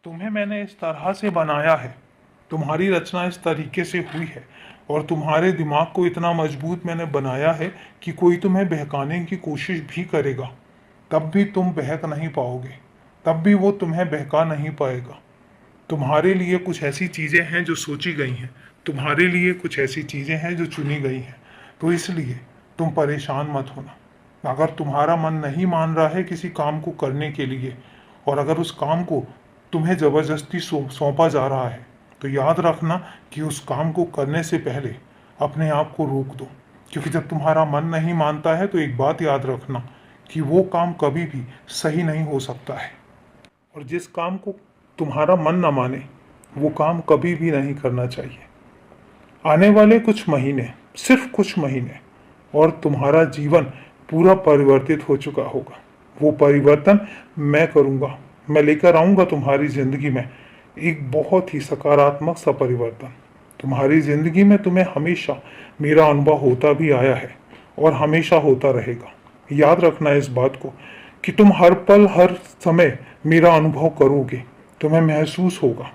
तुम्हें मैंने इस तरह से बनाया है, तुम्हारी रचना इस तरीके से हुई है और तुम्हारे दिमाग को इतना मजबूत मैंने बनाया है कि कोई तुम्हें बहकाने की कोशिश भी करेगा तब भी तुम बहक नहीं पाओगे, तब भी वो तुम्हें बहका नहीं पाएगा। तुम्हारे लिए कुछ ऐसी चीज़ें हैं जो सोची गई हैं, तुम्हारे लिए कुछ ऐसी चीज़ें हैं जो चुनी गई हैं। तो इसलिए तुम परेशान मत होना। अगर तुम्हारा मन नहीं मान रहा है किसी काम को करने के लिए और अगर उस काम को तुम्हें ज़बरदस्ती सौंपा जा रहा है तो याद रखना कि उस काम को करने से पहले अपने आप को रोक दो। क्योंकि जब तुम्हारा मन नहीं मानता है तो एक बात याद रखना कि वो काम कभी भी सही नहीं हो सकता है। और जिस काम को तुम्हारा मन न माने वो काम कभी भी नहीं करना चाहिए। आने वाले कुछ महीने, सिर्फ कुछ महीने, और तुम्हारा जीवन पूरा परिवर्तित हो चुका होगा। वो परिवर्तन मैं करूँगा, मैं लेकर आऊँगा तुम्हारी ज़िंदगी में एक बहुत ही सकारात्मक सा परिवर्तन। तुम्हारी ज़िंदगी में तुम्हें हमेशा मेरा अनुभव होता भी आया है और हमेशा होता रहेगा। याद रखना इस बात को कि तुम हर पल हर समय मेरा अनुभव करोगे, तुम्हें महसूस होगा।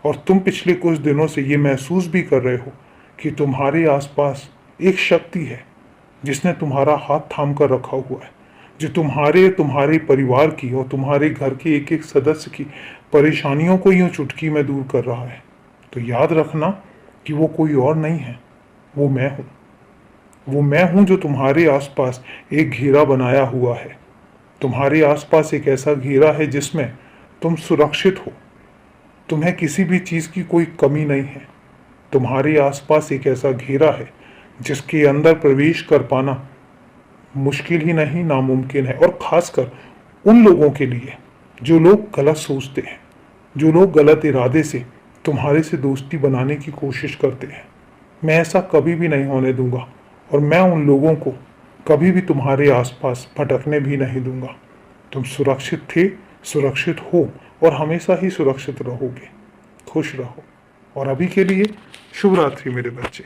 और तुम पिछले कुछ दिनों से ये महसूस भी कर रहे हो कि तुम्हारे आसपास एक शक्ति है जिसने तुम्हारा हाथ थाम कर रखा हुआ है, जो तुम्हारे परिवार की और तुम्हारे घर के एक एक सदस्य की परेशानियों को यूं चुटकी में दूर कर रहा है। तो याद रखना कि वो कोई और नहीं है, वो मैं हूँ। वो मैं हूँ जो तुम्हारे आसपास एक घेरा बनाया हुआ है। तुम्हारे आसपास एक ऐसा घेरा है जिसमें तुम सुरक्षित हो, तुम्हें किसी भी चीज़ की कोई कमी नहीं है। तुम्हारे आसपास एक ऐसा घेरा है जिसके अंदर प्रवेश कर पाना मुश्किल ही नहीं नामुमकिन है। और खासकर उन लोगों के लिए जो लोग गलत सोचते हैं, जो लोग गलत इरादे से तुम्हारे से दोस्ती बनाने की कोशिश करते हैं। मैं ऐसा कभी भी नहीं होने दूंगा और मैं उन लोगों को कभी भी तुम्हारे आसपास भटकने भी नहीं दूंगा। तुम सुरक्षित थे, सुरक्षित हो और हमेशा ही सुरक्षित रहोगे। खुश रहो। और अभी के लिए शुभ रात्रि मेरे बच्चे।